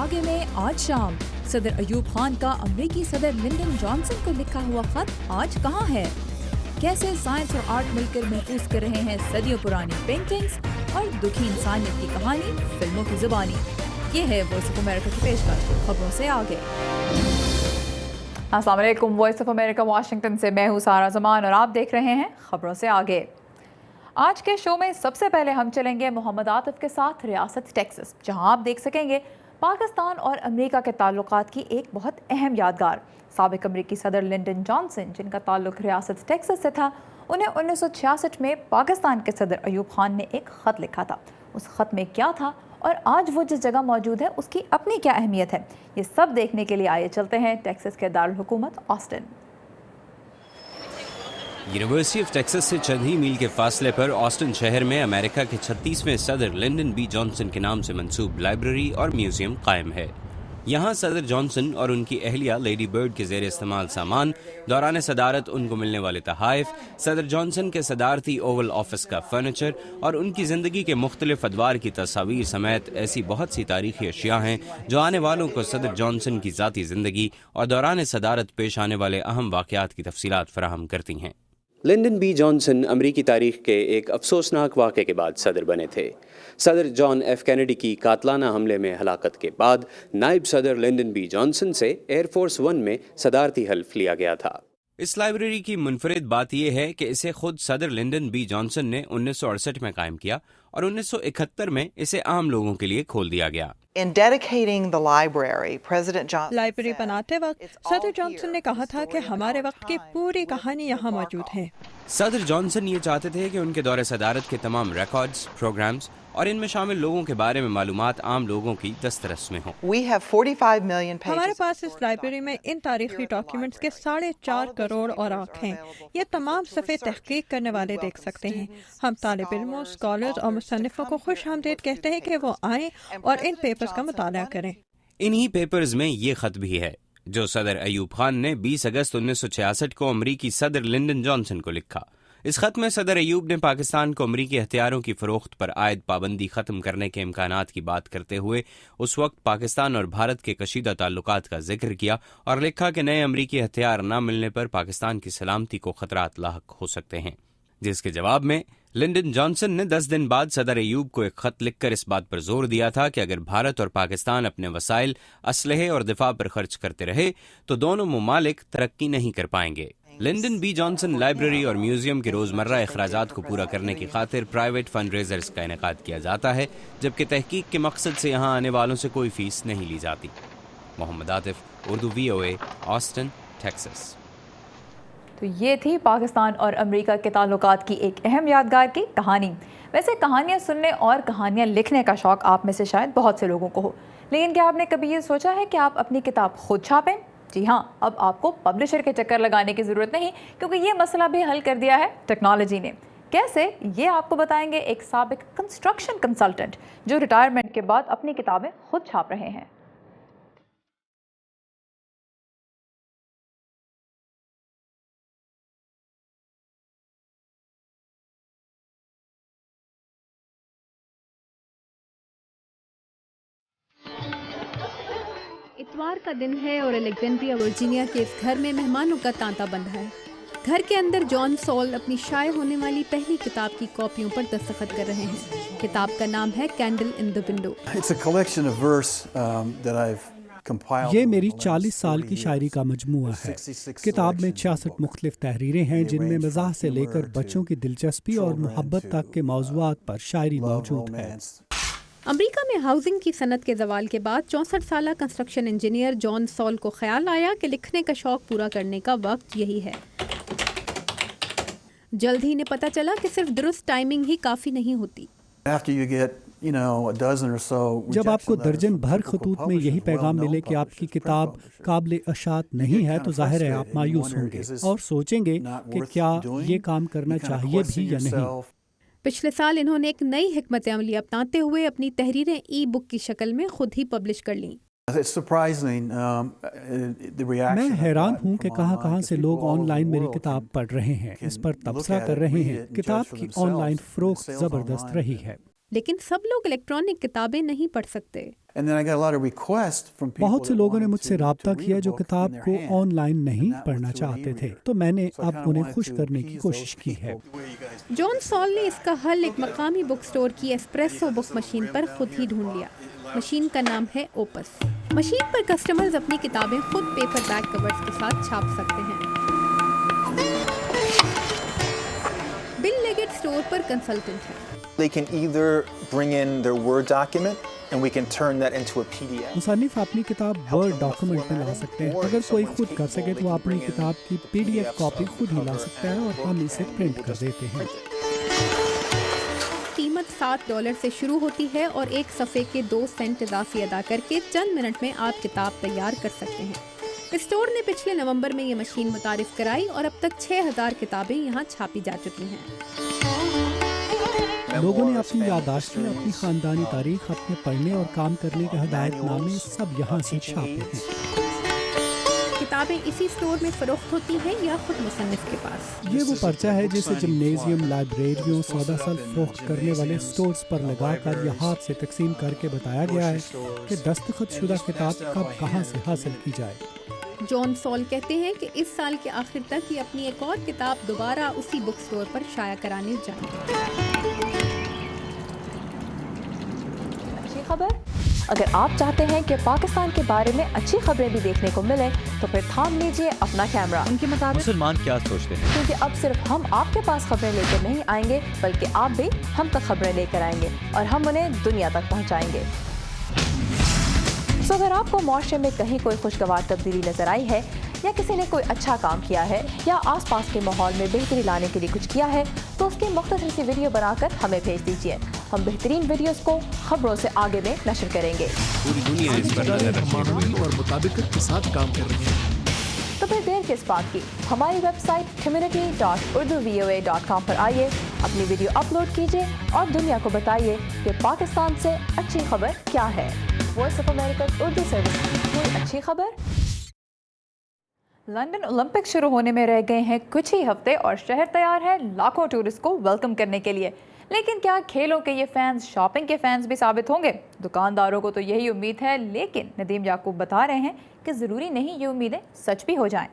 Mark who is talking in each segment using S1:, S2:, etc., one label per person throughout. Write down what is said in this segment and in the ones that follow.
S1: आगे में आज शाम सदर अयूब खान का अमेरिकी सदर लिंडन जॉनसन को लिखा हुआ खत आज कहाँ है? कैसे साइंस और आर्ट मिलकर महफूज कर रहे हैं सदियों पुरानी पेंटिंग्स और दुखी इंसानियत की कहानी फिल्मों की जुबानी। ये है वॉइस ऑफ अमेरिका की पेशकश खबरों से आगे। अस्सलाम वालेकुम, वॉइस ऑफ अमेरिका वाशिंगटन से मैं हूँ सारा जमान और आप देख रहे हैं खबरों से आगे। आज के शो में सबसे पहले हम चलेंगे मोहम्मद आतिफ के साथ रियासत टेक्सास, जहां आप देख सकेंगे पाकिस्तान और अमेरिका के ताल्लुकात की एक बहुत अहम यादगार। साबिक अमेरिकी सदर लिंडन जॉनसन, जिनका ताल्लुक रियासत टेक्सास से था, उन्हें 1966 में पाकिस्तान के सदर अयूब खान ने एक ख़त लिखा था। उस ख़त में क्या था और आज वो जिस जगह मौजूद है उसकी अपनी क्या अहमियत है, ये सब देखने के लिए आइए चलते हैं टेक्सास के दारुल हुकूमत ऑस्टिन।
S2: यूनिवर्सिटी ऑफ टेक्सास से चंद ही मील के फासले पर ऑस्टिन शहर में अमेरिका के 36वें सदर लिंडन बी जॉनसन के नाम से मंसूब लाइब्रेरी और म्यूजियम कायम है। यहाँ सदर जॉनसन और उनकी अहलिया लेडी बर्ड के ज़ेर इस्तेमाल सामान, दौरान सदारत उनको मिलने वाले तहाइफ, सदर जॉनसन के सदारती ओवल ऑफिस का फर्नीचर और उनकी ज़िंदगी के मुख्तलिफ अदवार की तस्वीर समेत ऐसी बहुत सी तारीखी अशिया हैं जो आने वालों को सदर जॉनसन की ज़ाती ज़िंदगी और दौरान सदारत पेश आने वाले अहम वाक़यात की तफसीलात फराहम करती हैं। लिंडन बी जॉनसन अमरीकी तारीख के एक अफसोसनाक वाक़े के बाद सदर बने थे। सदर जॉन एफ कैनेडी की कातलाना हमले में हलाकत के बाद नायब सदर लिंडन बी जॉनसन से एयरफोर्स वन में सदारती हल्फ लिया गया था। इस लाइब्रेरी की मुनफरिद बात यह है कि इसे खुद सदर लिंडन बी जॉनसन ने 1968 में कायम किया और 1971 में इसे आम लोगों के लिए खोल दिया गया।
S3: लाइब्रेरी बनाते वक्त सदर जॉनसन ने कहा था कि हमारे वक्त की पूरी कहानी यहाँ मौजूद है।
S2: सदर जॉनसन ये चाहते थे कि उनके दौरे सदारत के तमाम रिकॉर्ड्स, प्रोग्राम्स और इनमें शामिल लोगों के बारे में मालूमात आम लोगों की दस्तरस में हो।
S3: हमारे पास इस लाइब्रेरी में इन तारीखी डॉक्यूमेंट्स के 4.5 करोड़ औराक हैं। ये तमाम सफ़े तहकीक करने वाले देख सकते हैं। हम तालिब इल्मों, स्कॉलर्स और मुसन्निफों को खुश आमदीद कहते हैं कि वो आएं और इन पेपर्स का मुताला करें।
S2: इन्हीं पेपर्स में ये खत भी है जो सदर अयूब खान ने 20 अगस्त 1966 को अमरीकी सदर लिंडन जॉनसन को लिखा। इस खत में सदर अयूब ने पाकिस्तान को अमरीकी हथियारों की फरोख्त पर आयद पाबंदी ख़त्म करने के इम्कानात की बात करते हुए उस वक्त पाकिस्तान और भारत के कशीदा ताल्लुकात का जिक्र किया और लिखा कि नए अमरीकी हथियार न मिलने पर पाकिस्तान की सलामती को खतरात लाहक हो सकते हैं। जिसके जवाब में लिंडन जॉनसन ने 10 दिन बाद सदर अयूब को एक खत लिखकर इस बात पर जोर दिया था कि अगर भारत और पाकिस्तान अपने वसाइल, असलहे और दिफा पर खर्च करते रहे तो दोनों ममालिक तरक्की नहीं कर पाएंगे। लिंडन बी जॉनसन लाइब्रेरी और म्यूजियम के रोज़मर्रा अखराजात को पूरा करने की खातिर प्राइवेट फंड रेजर्स का इनेकाद किया जाता है, जबकि तहकीक के मकसद से यहाँ आने वालों से कोई फीस नहीं ली जाती। Mohammad Atif, Urdu VOA, Austin, Texas.
S1: तो ये थी पाकिस्तान और अमेरिका के ताल्लुकात की एक अहम यादगार की कहानी। वैसे कहानियाँ सुनने और कहानियाँ लिखने का शौक़ आप में से शायद बहुत से लोगों को हो, लेकिन क्या आपने कभी ये सोचा है कि आप अपनी किताब खुद छापें? जी हाँ, अब आपको पब्लिशर के चक्कर लगाने की ज़रूरत नहीं, क्योंकि ये मसला भी हल कर दिया है टेक्नोलॉजी ने। कैसे, ये आपको बताएंगे एक साबिक कंस्ट्रक्शन कंसल्टेंट जो रिटायरमेंट के बाद अपनी किताबें खुद छाप रहे हैं।
S4: इतवार का दिन है और अलेक्जेंड्रिया वर्जीनिया के इस घर में मेहमानों का तांता बंधा है। घर के अंदर जॉन सॉल अपनी शाये होने वाली पहली किताब की कॉपियों पर दस्तखत कर रहे हैं। किताब का नाम है कैंडल इन द विंडो।
S5: ये मेरी 40 साल की शायरी का मजमूआ है। किताब में 66 मुख्तलिफ तहरीरें हैं जिनमें मज़ाह से लेकर बच्चों की दिलचस्पी और मोहब्बत तक के मौज़ूआत पर शायरी मौजूद है।
S4: अमेरिका में हाउसिंग की सनत के ज़वाल के बाद 64 साला कंस्ट्रक्शन इंजीनियर जॉन सॉल को ख्याल आया कि लिखने का शौक़ पूरा करने का वक्त यही है। जल्द ही इन्हें पता चला कि सिर्फ दुरुस्त टाइमिंग ही काफ़ी नहीं होती।
S5: जब आपको दर्जन भर खतूत में यही पैगाम मिले कि आपकी किताब काबिल अशात नहीं है, तो जाहिर है आप मायूस होंगे और सोचेंगे कि क्या ये काम करना चाहिए भी या नहीं।
S4: पिछले साल इन्होंने एक नई हिकमत अमली अपनाते हुए अपनी तहरीरें ई बुक की शक्ल में खुद ही पब्लिश कर लीं।
S5: मैं हैरान हूँ कि कहाँ से लोग ऑनलाइन मेरी किताब पढ़ रहे हैं, इस पर तबसरा कर रहे हैं। किताब की ऑनलाइन फ़रोख्त ज़बरदस्त रही है।
S4: लेकिन सब लोग इलेक्ट्रॉनिक किताबें नहीं पढ़ सकते।
S5: बहुत से लोगों ने मुझसे राब्ता किया जो किताब को ऑनलाइन नहीं पढ़ना चाहते थे, तो मैंने अब उन्हें खुश करने की कोशिश की है।
S4: जॉन सॉल ने इसका हल एक मकामी बुक स्टोर की एस्प्रेसो बुक मशीन पर खुद ही ढूंढ लिया। मशीन का नाम है ओपस। मशीन पर कस्टमर्स अपनी किताबें खुद पेपर बैक कवर्स के साथ छाप सकते हैं। बिल लेगेट स्टोर पर कंसल्टेंट है।
S6: They can either bring in their Word document and we can turn that into a PDF.
S5: मुसन्निफ अपनी किताब वर्ड डॉक्यूमेंट में ला सकते हैं। अगर कोई खुद कर सके तो वो अपनी किताब की PDF कॉपी खुद ही ला सकता है और हम इसे प्रिंट कर देते हैं।
S4: कीमत $7 से शुरू होती है और एक सफ़े के 2 सेंट इजाफी अदा करके चंद मिनट में आप किताब तैयार कर सकते हैं। स्टोर ने पिछले नवंबर में ये मशीन मुतारिफ कराई और अब तक 6000 किताबें यहाँ छापी जा चुकी हैं।
S5: लोगों ने अपनी याददाश्तें, अपनी खानदानी तारीख, अपने पढ़ने और काम करने के हदायतनामे सब यहाँ से छापे हैं।
S4: किताबें इसी स्टोर में फरोख्त होती हैं या खुद मुसन्निफ के पास?
S5: ये वो पर्चा है जिसे जिम्नेजियम, लाइब्रेरियों, सौदा साल फरोख्त करने वाले स्टोर्स पर लगाकर या हाथ से तकसीम करके बताया गया है कि दस्तखत शुदा किताब कब कहाँ से हासिल की जाए।
S4: जॉन सॉल कहते हैं कि इस साल के आखिर तक ये अपनी एक और किताब दोबारा उसी बुक स्टोर पर शाया कराने जाएंगे।
S1: अच्छी खबर, अगर आप चाहते हैं कि पाकिस्तान के बारे में अच्छी खबरें भी देखने को मिले तो फिर थाम लीजिए अपना कैमरा।
S7: उनके मुताबिक मुसलमान क्या सोचते हैं,
S1: क्योंकि अब सिर्फ हम आपके पास खबरें लेकर नहीं आएंगे बल्कि आप भी हम तक खबरें लेकर आएंगे और हम उन्हें दुनिया तक पहुंचाएंगे। तो अगर आपको मुआशरे में कहीं कोई खुशगवार तब्दीली नजर आई है या किसी ने कोई अच्छा काम किया है या आसपास के माहौल में बेहतरी लाने के लिए कुछ किया है तो उसकी मुख्तसर सी वीडियो बनाकर हमें भेज दीजिए। हम बेहतरीन वीडियोस को खबरों से आगे में नशर करेंगे।
S2: पूरी दुनिया इस पर नजर रखे हुए है
S8: और मुताबिकत के साथ काम कर रहे हैं।
S1: तो फिर देर किस बात की, हमारी वेबसाइट community.urduvoa.com पर आइए, अपनी वीडियो अपलोड कीजिए और दुनिया को बताइए कि पाकिस्तान से अच्छी खबर क्या है। Voice of America Urdu service की कोई अच्छी खबर। लंदन ओलंपिक शुरू होने में रह गए हैं कुछ ही हफ्ते और शहर तैयार है लाखों टूरिस्ट को वेलकम करने के लिए। लेकिन क्या खेलों के ये फैंस शॉपिंग के फैंस भी साबित होंगे? दुकानदारों को तो यही उम्मीद है, लेकिन नदीम याकूब बता रहे हैं कि ज़रूरी नहीं ये उम्मीदें सच भी हो जाएं।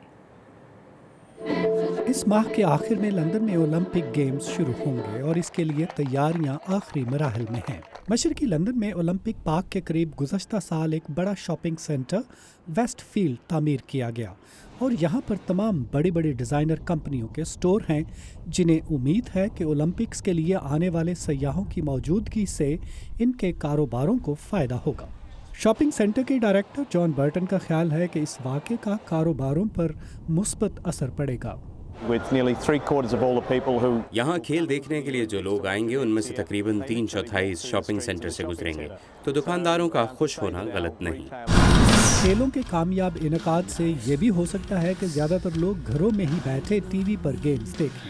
S5: इस माह के आखिर में लंदन में ओलंपिक गेम्स शुरू होंगे और इसके लिए तैयारियां आखिरी मराहल में हैं। मशरकी लंदन में ओलंपिक पार्क के करीब गुज़श्ता साल एक बड़ा शॉपिंग सेंटर वेस्टफील्ड तामीर किया गया और यहाँ पर तमाम बड़ी बड़ी डिज़ाइनर कंपनियों के स्टोर हैं जिन्हें उम्मीद है कि ओलंपिक्स के लिए आने वाले सयाहों की मौजूदगी से इनके कारोबारों को फ़ायदा होगा। शॉपिंग सेंटर के डायरेक्टर जॉन बर्टन का ख्याल है कि इस वाक़े का कारोबारों पर मुस्बत असर पड़ेगा।
S2: यहाँ खेल देखने के लिए जो लोग आएंगे उनमें से तकरीबन 3/4 शॉपिंग सेंटर से गुजरेंगे, तो दुकानदारों का खुश होना गलत नहीं।
S5: खेलों के कामयाब इनकाद से ये भी हो सकता है कि ज़्यादातर लोग घरों में ही बैठे टीवी पर गेम्स देखें।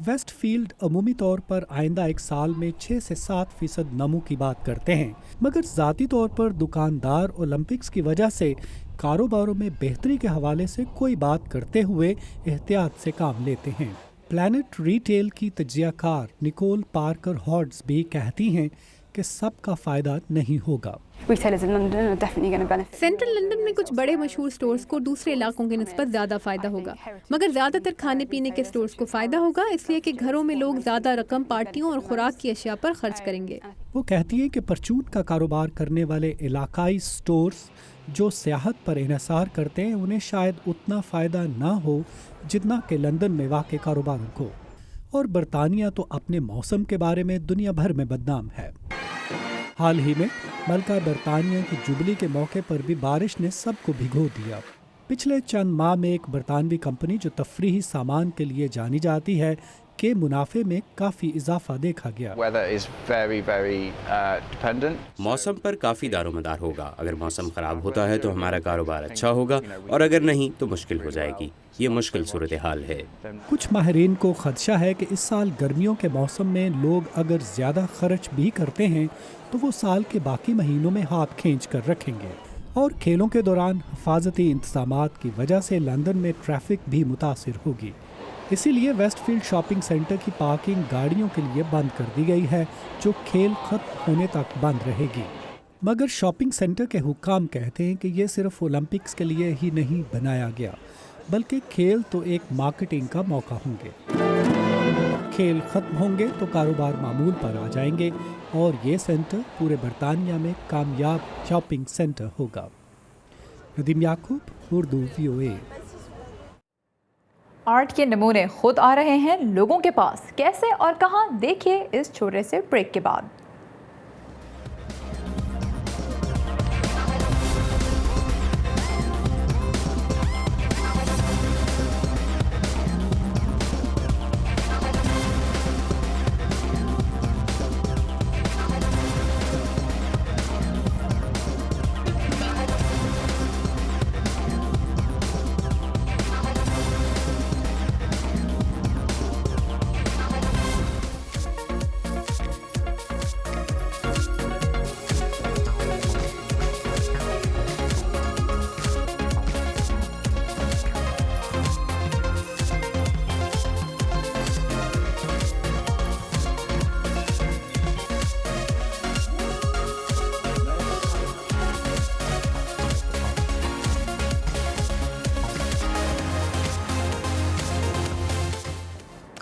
S5: वेस्टफील्ड अमूमी तौर पर आइंदा एक साल में 6 से 7% नमू की बात करते हैं, मगर ज़ाती तौर पर दुकानदार ओलंपिक्स की वजह से कारोबारों में बेहतरी के हवाले से कोई बात करते हुए एहतियात से काम लेते हैं। प्लैनेट रिटेल की तजियाकार निकोल पार्कर हॉड्स भी कहती हैं कि सबका फ़ायदा नहीं होगा।
S4: सेंट्रल लंदन में कुछ बड़े मशहूर स्टोर्स को दूसरे इलाकों के निस्बत ज़्यादा फ़ायदा होगा, मगर ज़्यादातर खाने पीने के स्टोर्स को फ़ायदा होगा, इसलिए कि घरों में लोग ज़्यादा रकम पार्टियों और खुराक की अशिया पर खर्च करेंगे।
S5: वो कहती है कि परचून का कारोबार करने वाले इलाकाई स्टोर्स जो सियाहत पर इन्हिसार करते हैं उन्हें शायद उतना फ़ायदा ना हो जितना कि लंदन में वाक़े कारोबारों को। और बरतानिया तो अपने मौसम के बारे में दुनिया भर में बदनाम है। हाल ही में मलका बरतानिया की जुबली के मौके पर भी बारिश ने सबको भिगो दिया। पिछले चंद माह में एक बरतानवी कंपनी जो तफरीही सामान के लिए जानी जाती है के मुनाफे में काफ़ी इजाफा देखा गया।
S2: मौसम पर काफ़ी दारोमदार होगा। अगर मौसम ख़राब होता है तो हमारा कारोबार अच्छा होगा और अगर नहीं तो मुश्किल हो जाएगी। ये मुश्किल सूरत हाल है।
S5: कुछ माहिरीन को खदशा है कि इस साल गर्मियों के मौसम में लोग अगर ज़्यादा खर्च भी करते हैं तो वो साल के बाकी महीनों में हाथ खींच कर रखेंगे। और खेलों के दौरान हिफाजती इंतजामात की वजह से लंदन में ट्रैफिक भी मुतासिर होगी। इसीलिए वेस्टफील्ड शॉपिंग सेंटर की पार्किंग गाड़ियों के लिए बंद कर दी गई है, जो खेल खत्म होने तक बंद रहेगी। मगर शॉपिंग सेंटर के हुक्काम कहते हैं कि ये सिर्फ ओलंपिक्स के लिए ही नहीं बनाया गया, बल्कि खेल तो एक मार्केटिंग का मौका होंगे। खेल खत्म होंगे तो कारोबार मामूल पर आ जाएंगे और ये सेंटर पूरे बरतानिया में कामयाब शॉपिंग सेंटर होगा। नदीम याकूब, उर्दू VOA।
S1: आर्ट के नमूने खुद आ रहे हैं लोगों के पास, कैसे और कहां, देखिए इस छोटे से ब्रेक के बाद।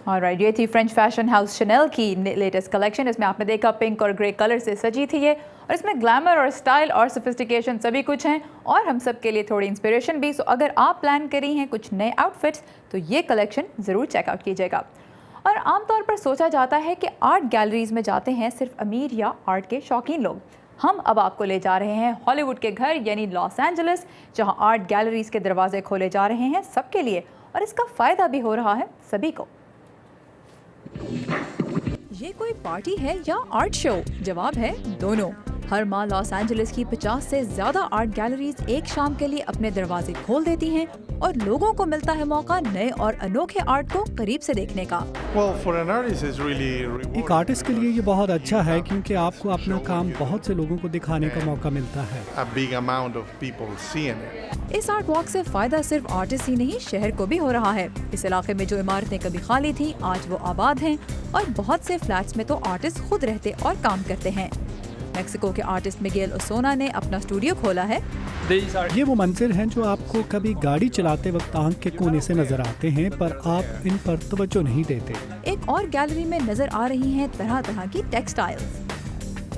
S1: ऑलराइट, ये थी फ्रेंच फैशन हाउस शनेल की लेटेस्ट कलेक्शन। इसमें आपने देखा पिंक और ग्रे कलर से सजी थी ये, और इसमें ग्लैमर और स्टाइल और सोफिस्टिकेशन सभी कुछ हैं, और हम सब के लिए थोड़ी इंस्पिरेशन भी। सो अगर आप प्लान करी हैं कुछ नए आउटफिट्स तो ये कलेक्शन ज़रूर चेकआउट कीजिएगा। और आमतौर पर सोचा जाता है कि आर्ट गैलरीज में जाते हैं सिर्फ अमीर या आर्ट के शौकीन लोग। हम अब आपको ले जा रहे हैं हॉलीवुड के घर यानी लॉस एंजलिस, जहाँ आर्ट गैलरीज के दरवाजे खोले जा रहे हैं सबके लिए, और इसका फ़ायदा भी हो रहा है सभी को। ये कोई पार्टी है या आर्ट शो? जवाब है दोनों। हर माह लॉस एंजलिस की 50 से ज्यादा आर्ट गैलरीज एक शाम के लिए अपने दरवाजे खोल देती हैं, और लोगों को मिलता है मौका नए और अनोखे आर्ट को करीब से देखने का।
S5: एक आर्टिस्ट के लिए ये बहुत अच्छा है क्योंकि आपको अपना काम बहुत से लोगों को दिखाने का मौका मिलता है।
S1: इस आर्ट वॉक से फायदा सिर्फ आर्टिस्ट ही नहीं, शहर को भी हो रहा है। इस इलाके में जो इमारतें कभी खाली थी आज वो आबाद हैं, और बहुत से फ्लैट्स में तो आर्टिस्ट खुद रहते और काम करते हैं। मेक्सिको के आर्टिस्ट मिगेल ओसोना ने अपना स्टूडियो खोला है।
S5: ये वो मंजर हैं जो आपको कभी गाड़ी चलाते वक्त आंख के कोने से नजर आते हैं, पर आप इन पर तवज्जो नहीं देते।
S1: एक और गैलरी में नजर आ रही हैं तरह तरह की टेक्सटाइल्स।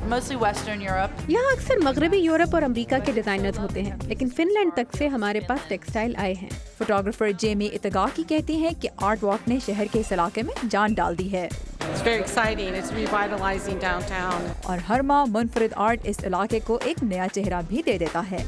S4: यहाँ अक्सर मगरबी यूरोप और अमेरिका के डिजाइनर्स होते हैं, लेकिन फिनलैंड तक से हमारे पास टेक्सटाइल आए हैं।
S1: फोटोग्राफर जेमी इतगाकी कहती हैं कि आर्ट वॉक ने शहर के इस इलाके में जान डाल दी है। और हर माह मुनफरिद आर्ट इस इलाके को एक नया चेहरा भी दे देता है।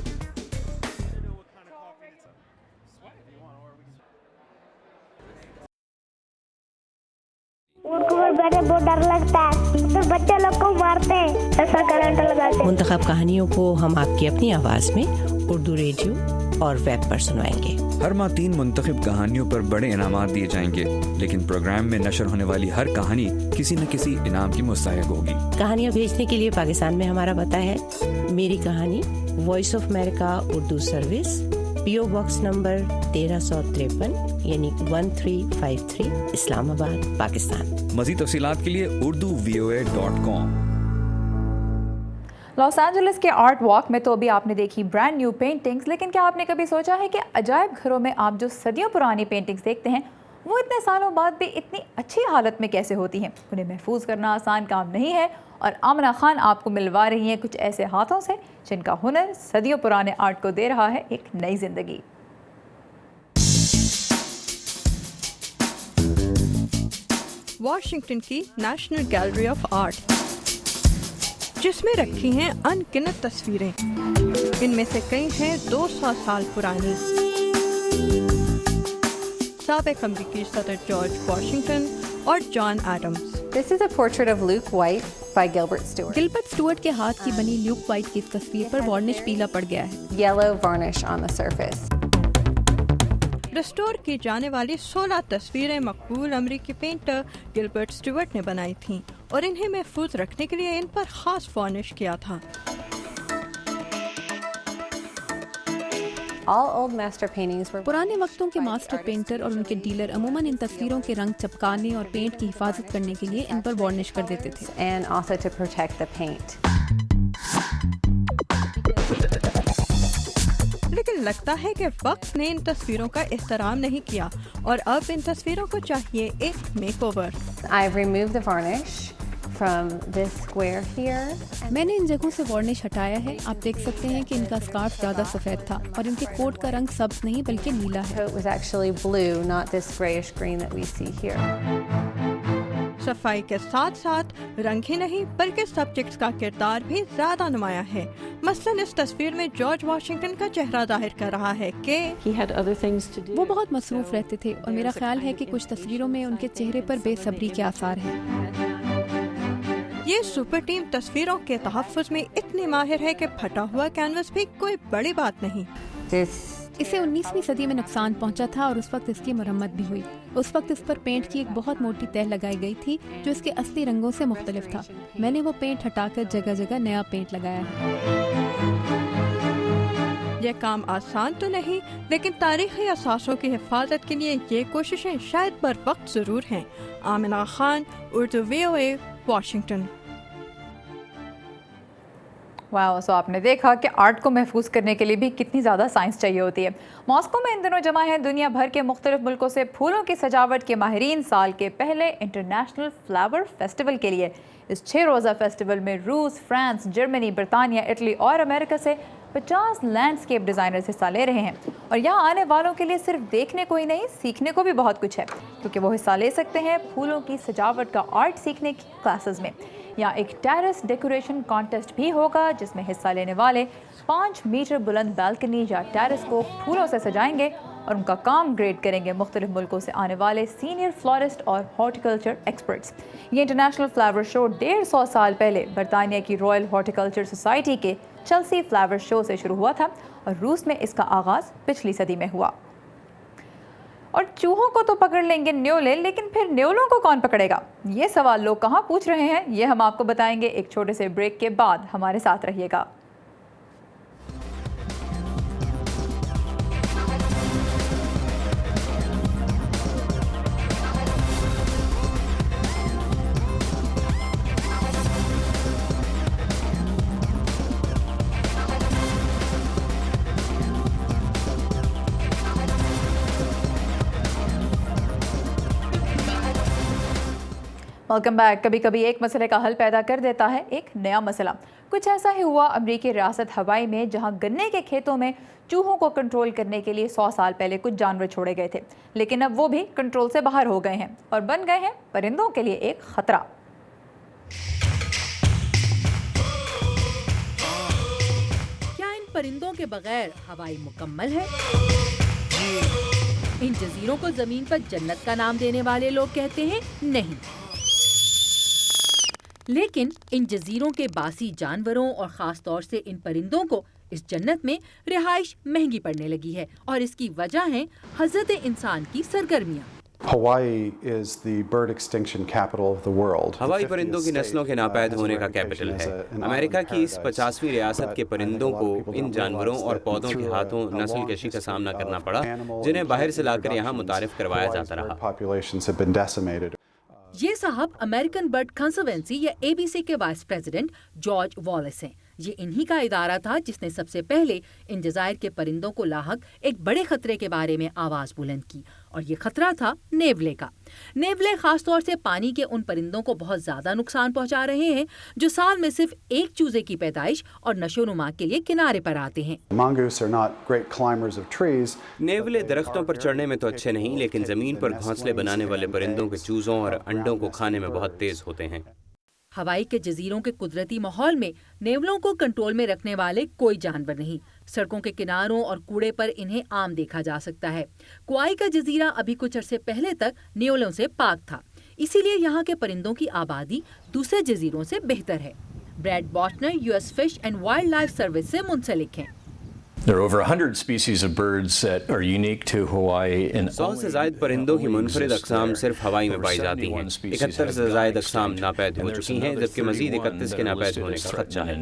S9: बहुत डर लगता है, तो बच्चे लोग को मारते हैं, ऐसा करंट लगाते हैं।
S10: मुंतखब कहानियों को हम आपकी अपनी आवाज में उर्दू रेडियो और वेब पर सुनवाएंगे।
S11: हर माह 3 मुंतखब कहानियों पर बड़े इनामात दिए जाएंगे, लेकिन प्रोग्राम में नशर होने वाली हर कहानी किसी न किसी इनाम की मुस्तहिक होगी।
S10: कहानियाँ भेजने के लिए पाकिस्तान में हमारा पता है मेरी कहानी, voice of America Urdu service, PO box number 1353 यानी 1353 इस्लामाबाद पाकिस्तान।
S11: मज़ीद तफसीलात के लिए urduvoa.com।
S1: लॉस एंजलिस के आर्ट वॉक में तो अभी आपने देखी ब्रांड न्यू पेंटिंग्स, लेकिन क्या आपने कभी सोचा है कि अजायब घरों में आप जो सदियों पुरानी पेंटिंग्स देखते हैं वो इतने सालों बाद भी इतनी अच्छी हालत में कैसे होती हैं? उन्हें महफूज करना आसान काम नहीं है, और आमना खान आपको मिलवा रही हैं कुछ ऐसे हाथों से जिनका हुनर सदियों पुराने आर्ट को दे रहा है एक नई जिंदगी।
S3: वॉशिंगटन की नेशनल गैलरी ऑफ आर्ट, जिसमें रखी हैं अनगिनत तस्वीरें। इनमें से कई हैं 200 साल पुरानी। साबिक अमेरिकी सदर जॉर्ज वॉशिंगटन और John Adams.
S12: This is a portrait of Luke White by Gilbert Stuart.
S4: Gilbert Stuart के हाथ की बनी ल्यूक वाइट की इस तस्वीर पर वार्निश पीला पड़ गया है।
S12: Yellow varnish on the surface.
S3: Restore की जाने वाली 16 तस्वीरें मकबूल अमेरिकी पेंटर गिलबर्ट स्टुअर्ट ने बनाई थीं, और इन्हें महफूज रखने के लिए इन पर खास वार्निश किया था।
S4: पुराने वक्तों के मास्टर पेंटर और उनके डीलर अमूमन इन तस्वीरों के रंग चपकाने और पेंट की हिफाजत करने के लिए इन पर वार्निश कर देते थे।
S12: And also to protect the paint.
S3: लगता है कि वक्त ने इन तस्वीरों का एहतराम नहीं किया और अब इन तस्वीरों को चाहिए एक makeover.
S12: I've removed the varnish from this square here.
S4: मैंने इन जगहों से वार्निश हटाया है। आप देख सकते हैं कि इनका स्कार्फ ज़्यादा सफ़ेद था और इनके कोट का रंग सब्ज नहीं बल्कि नीला है।
S12: It was actually blue, not this grayish green that we see here.
S3: सफाई के साथ साथ रंग ही नहीं बल्कि सब्जेक्ट्स का किरदार भी ज्यादा नुमाया है। मसलन इस तस्वीर में जॉर्ज वाशिंगटन का चेहरा जाहिर कर रहा है कि
S4: वो बहुत मसरूफ रहते थे और मेरा ख्याल है कि कुछ तस्वीरों में उनके चेहरे पर बेसब्री के आसार हैं।
S3: ये सुपर टीम तस्वीरों के तहफ़्फ़ुज़ में इतनी माहिर है कि फटा हुआ कैनवस भी कोई बड़ी बात नहीं।
S4: इसे 19वीं सदी में नुकसान पहुंचा था और उस वक्त इसकी मरम्मत भी हुई। उस वक्त इस पर पेंट की एक बहुत मोटी तह लगाई गई थी जो इसके असली रंगों से मुख्तलिफ था। मैंने वो पेंट हटाकर जगह जगह नया पेंट लगाया है।
S3: ये काम आसान तो नहीं, लेकिन तारीखी असासों की हिफाजत के लिए ये कोशिशें शायद बर वक्त जरूर हैं। Amina Khan, Urdu VOA, Washington.
S1: वाह, सो आपने देखा कि आर्ट को महफूज करने के लिए भी कितनी ज़्यादा साइंस चाहिए होती है। मॉस्को में इन दिनों जमा है दुनिया भर के मुख्तलिफ मुल्कों से फूलों की सजावट के माहिरीन। साल के पहले इंटरनेशनल फ्लावर फेस्टिवल के लिए इस 6 रोज़ा फेस्टिवल में रूस, फ्रांस, जर्मनी, बरतानिया, इटली और अमेरिका से 50 लैंडस्केप डिज़ाइनर्स हिस्सा ले रहे हैं। और यहाँ आने वालों के लिए सिर्फ देखने को ही नहीं, सीखने को भी बहुत कुछ है, क्योंकि वो हिस्सा ले सकते हैं फूलों की सजावट का आर्ट सीखने की क्लासेस में। यहाँ एक टेरेस डेकोरेशन कॉन्टेस्ट भी होगा जिसमें हिस्सा लेने वाले 5 मीटर बुलंद बालकनी या टेरेस को फूलों से सजाएंगे और उनका काम ग्रेड करेंगे मुख्तलिफ मुल्कों से आने वाले सीनियर फ्लोरिस्ट और हॉर्टिकल्चर एक्सपर्ट्स। ये इंटरनेशनल फ्लावर शो 150 साल पहले बरतानिया की रॉयल हॉर्टिकल्चर सोसाइटी के चेल्सी फ्लावर शो से शुरू हुआ था और रूस में इसका आगाज़ पिछली सदी में हुआ। और चूहों को तो पकड़ लेंगे न्योले, लेकिन फिर न्योलों को कौन पकड़ेगा? ये सवाल लोग कहाँ पूछ रहे हैं, ये हम आपको बताएंगे एक छोटे से ब्रेक के बाद। हमारे साथ रहिएगा। Welcome back. कभी कभी एक मसले का हल पैदा कर देता है एक नया मसला। कुछ ऐसा ही हुआ अमरीकी रियासत हवाई में, जहां गन्ने के खेतों में चूहों को कंट्रोल करने के लिए 100 साल पहले कुछ जानवर छोड़े गए थे, लेकिन अब वो भी कंट्रोल से बाहर हो गए हैं और बन गए हैं परिंदों के लिए एक खतरा।
S13: क्या इन परिंदों के बगैर हवाई मुकम्मल है? इन जजीरों को जमीन पर जन्नत का नाम देने वाले लोग कहते हैं नहीं, लेकिन इन जजीरों के बासी जानवरों और ख़ास तौर से इन परिंदों को इस जन्नत में रिहाइश महंगी पड़ने लगी है और इसकी वजह है हज़रत इंसान की सरगर्मियाँ।
S2: हवाई परिंदों की नस्लों के नापैद होने का कैपिटल है। अमेरिका की इस 50वीं रियासत के परिंदों को इन जानवरों और पौधों के हाथों नस्ल कशी का सामना करना पड़ा, जिन्हें बाहर से लाकर यहाँ मुतारिफ करवाया जाता रहा।
S13: ये साहब अमेरिकन बर्ड कंजर्वेंसी या ABC के वाइस प्रेसिडेंट जॉर्ज वॉलेस हैं। ये इन्हीं का इदारा था जिसने सबसे पहले इन जज़ायर के परिंदों को लाहक एक बड़े खतरे के बारे में आवाज़ बुलंद की, और ये खतरा था नेवले का। नेवले खास तौर से पानी के उन परिंदों को बहुत ज़्यादा नुकसान पहुंचा रहे हैं जो साल में सिर्फ एक चूजे की पैदाइश और नशोनुमा के लिए किनारे पर आते हैं।
S2: नेवले दरख्तों पर चढ़ने में तो अच्छे नहीं, लेकिन ज़मीन पर घोंसले बनाने वाले परिंदों के चूजों और अंडों को खाने में बहुत तेज होते हैं।
S13: हवाई के जजीरों के कुदरती माहौल में नेवलों को कंट्रोल में रखने वाले कोई जानवर नहीं। सड़कों के किनारों और कूड़े पर इन्हें आम देखा जा सकता है। क्वाई का जजीरा अभी कुछ अरसे पहले तक नेवलों से पाक था, इसीलिए यहाँ के परिंदों की आबादी दूसरे जजीरों से बेहतर है। Brad Bottner US fish and wildlife service से मुंसलिक हैं।
S14: There are over 100 species of birds that are unique to Hawaii, and
S2: 100 से ज़ायद परिंदों की मुनफरिद अक़साम सिर्फ हवाई में पाई जाती हैं। 71 से ज़ायद अक़साम नापैद हो चुकी हैं, जबकि मज़ीद 31 के नापैद होने का खदशा है।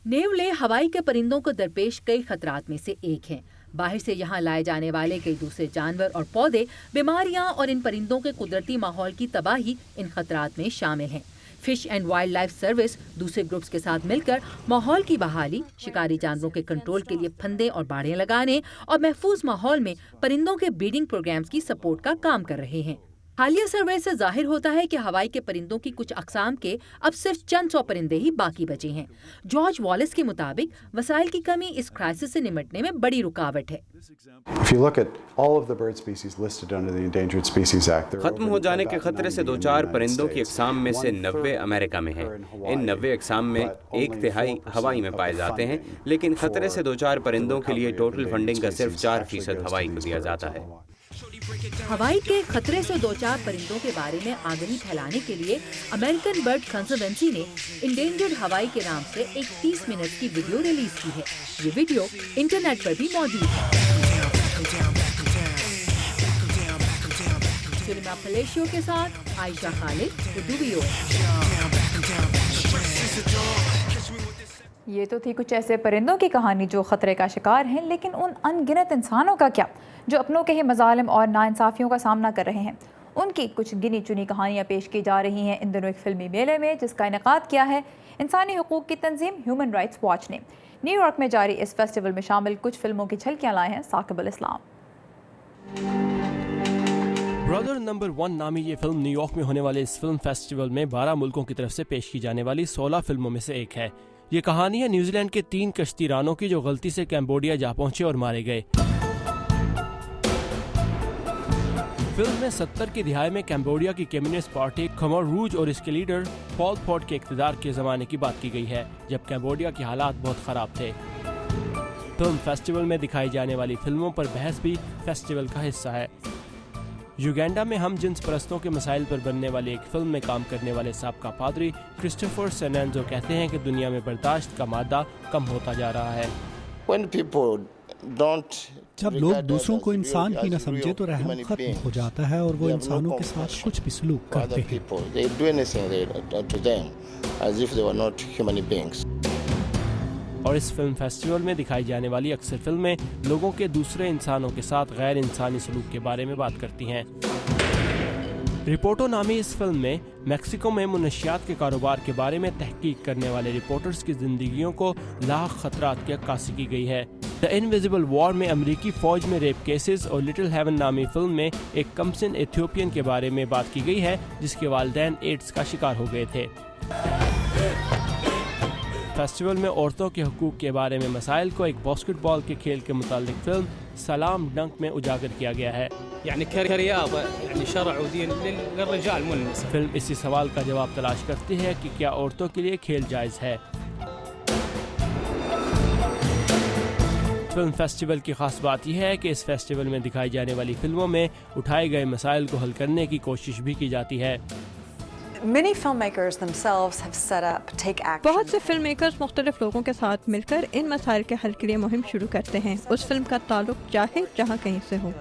S13: नेवले हवाई के परिंदों को दरपेश कई खतरात में से एक हैं। बाहर से यहाँ लाए जाने वाले कई दूसरे जानवर और पौधे, बीमारियाँ और इन परिंदों के कुदरती माहौल की तबाही इन खतरात में शामिल हैं। Fish and wildlife service دوسرے گروپس کے ساتھ مل کر ماحول کی بحالی، شکاری جانوروں کے کنٹرول کے لیے پھندے اور باڑیں لگانے اور محفوظ ماحول میں پرندوں کے بریڈنگ پروگرامز کی سپورٹ کا کام کر رہے ہیں۔ حالیہ سروے سے ظاہر ہوتا ہے کہ ہوائی کے پرندوں کی کچھ اقسام کے اب صرف چند سو پرندے ہی باقی بچے ہیں۔ جارج والیس کے مطابق وسائل کی کمی اس کرائسس سے نمٹنے میں بڑی رکاوٹ ہے۔
S2: ختم ہو جانے کے خطرے سے دوچار پرندوں کی اقسام میں سے 90 امریکہ میں ہیں۔ ان 90 اقسام میں 1/3 ہوائی میں پائے جاتے ہیں، لیکن خطرے سے دوچار پرندوں کے لیے ٹوٹل فنڈنگ کا صرف 4% ہوائی کو دیا جاتا ہے۔
S13: ہوائی کے خطرے سے دوچار پرندوں کے بارے میں آگاہی پھیلانے کے لیے امریکن برڈ کنزروینسی نے انڈینجرڈ ہوائی کے نام سے ایک 30 منٹ کی ویڈیو ریلیز کی ہے۔ یہ ویڈیو انٹرنیٹ پر بھی موجود ہے۔ سلما پلیشیو کے ساتھ عائشہ خالد، اردو VOA۔
S1: یہ تو تھی کچھ ایسے پرندوں کی کہانی جو خطرے کا شکار ہیں، لیکن ان ان گنت انسانوں کا کیا جو اپنوں کے ہی مظالم اور ناانصافیوں کا سامنا کر رہے ہیں؟ ان کی کچھ گنی چنی کہانیاں پیش کی جا رہی ہیں ان دنوں ایک فلمی میلے میں، جس کا انعقاد کیا ہے انسانی حقوق کی تنظیم ہیومن رائٹس واچ نے۔ نیو یارک میں جاری اس فیسٹیول میں شامل کچھ فلموں کی جھلکیاں لائے ہیں ثاقب الاسلام۔
S15: برادر نمبر 1 نامی یہ فلم نیو یارک میں ہونے والے اس فلم فیسٹیول میں 12 ملکوں کی طرف سے پیش کی جانے والی 16 فلموں میں سے ایک ہے۔ یہ کہانی ہے نیوزی لینڈ کے 3 کشتی رانوں کی جو غلطی سے کیمبوڈیا جا پہنچے اور مارے گئے۔ فلم میں 70 کی دہائی میں کیمبوڈیا کی کمیونسٹ پارٹی خمر روج اور اس کے لیڈر پال پوٹ کے اقتدار کے زمانے کی بات کی گئی ہے، جب کیمبوڈیا کے حالات بہت خراب تھے۔ فلم فیسٹیول میں دکھائی جانے والی فلموں پر بحث بھی فیسٹیول کا حصہ ہے۔ یوگینڈا میں ہم جنس پرستوں کے مسائل پر بننے والی ایک فلم میں کام کرنے والے سابقہ پادری کرسٹوفر سینینزو کہتے ہیں کہ دنیا میں برداشت کا مادہ کم ہوتا جا رہا ہے۔
S5: جب لوگ دوسروں کو انسان ہی نہ سمجھے تو رحم ختم ہو جاتا ہے اور وہ انسانوں کے ساتھ کچھ بھی سلوک کرتے ہیں۔
S15: اور اس فلم فیسٹیول میں دکھائی جانے والی اکثر فلمیں لوگوں کے دوسرے انسانوں کے ساتھ غیر انسانی سلوک کے بارے میں بات کرتی ہیں۔ رپورٹو نامی اس فلم میں میکسیکو میں منشیات کے کاروبار کے بارے میں تحقیق کرنے والے رپورٹرز کی زندگیوں کو لاحق خطرات کی عکاسی کی گئی ہے۔ دی انویزیبل وار میں امریکی فوج میں ریپ کیسز اور لٹل ہیون نامی فلم میں ایک کمسن ایتھیوپین کے بارے میں بات کی گئی ہے جس کے والدین ایڈز کا شکار ہو گئے تھے۔ فیسٹیول میں عورتوں کے حقوق کے بارے میں مسائل کو ایک باسکٹ بال کے کھیل کے متعلق فلم سلام ڈنک میں اجاگر کیا گیا ہے۔ فلم اسی سوال کا جواب تلاش کرتی ہے کہ کیا عورتوں کے لیے کھیل جائز ہے۔ فلم فیسٹیول کی خاص بات یہ ہے کہ اس فیسٹیول میں دکھائی جانے والی فلموں میں اٹھائے گئے مسائل کو حل کرنے کی کوشش بھی کی جاتی ہے۔
S3: بہت سے فلم میکرز مختلف لوگوں کے ساتھ مل کر ان مسائل کے حل کے لیے مہم شروع کرتے ہیں۔ اس فلم کا تعلق چاہے جہاں کہیں سے ہو۔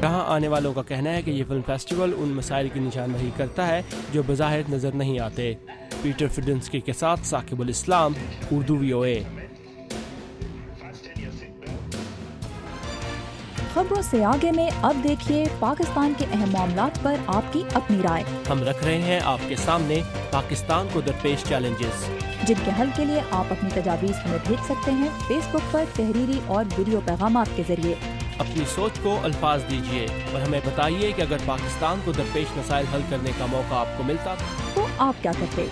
S15: یہاں آنے والوں کا کہنا ہے کہ یہ فلم فیسٹیول ان مسائل کی نشاندہی کرتا ہے جو بظاہر نظر نہیں آتے۔ پیٹر فیڈنسکی کے ساتھ ثاقب الاسلام، اردو VOA۔
S1: خبروں سے آگے میں اب دیکھیے پاکستان کے اہم معاملات پر آپ کی اپنی رائے۔
S15: ہم رکھ رہے ہیں آپ کے سامنے پاکستان کو درپیش چیلنجز،
S1: جن کے حل کے لیے آپ اپنی تجاویز ہمیں بھیج سکتے ہیں فیس بک پر تحریری اور ویڈیو پیغامات کے ذریعے۔
S15: اپنی سوچ کو الفاظ دیجیے اور ہمیں بتائیے کہ اگر پاکستان کو درپیش مسائل حل کرنے کا موقع آپ کو ملتا
S1: تو آپ کیا کرتے؟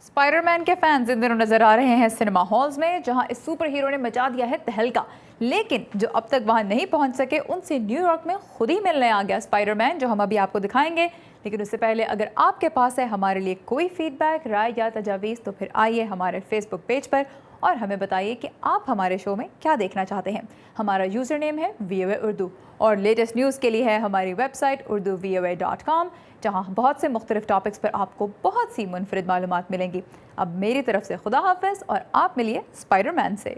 S1: اسپائڈر مین کے فینز ان دنوں نظر آ رہے ہیں سنیما ہالز میں، جہاں اس سپر ہیرو نے مچا دیا ہے تہلکہ، لیکن جو اب تک وہاں نہیں پہنچ سکے ان سے نیو یارک میں خود ہی ملنے آ گیا اسپائڈر مین، جو ہم ابھی آپ کو دکھائیں گے۔ لیکن اس سے پہلے اگر آپ کے پاس ہے ہمارے لیے کوئی فیڈ بیک، رائے یا تجاویز تو پھر آئیے ہمارے فیس بک پیج پر اور ہمیں بتائیے کہ آپ ہمارے شو میں کیا دیکھنا چاہتے ہیں۔ ہمارا یوزر نیم ہے VOA اردو اور لیٹسٹ نیوز کے لیے ہے ہماری ویب سائٹ urduvoa.com، جہاں بہت سے مختلف ٹاپکس پر آپ کو بہت سی منفرد معلومات ملیں گی۔ اب میری طرف سے خدا حافظ اور آپ ملیے اسپائڈر مین سے۔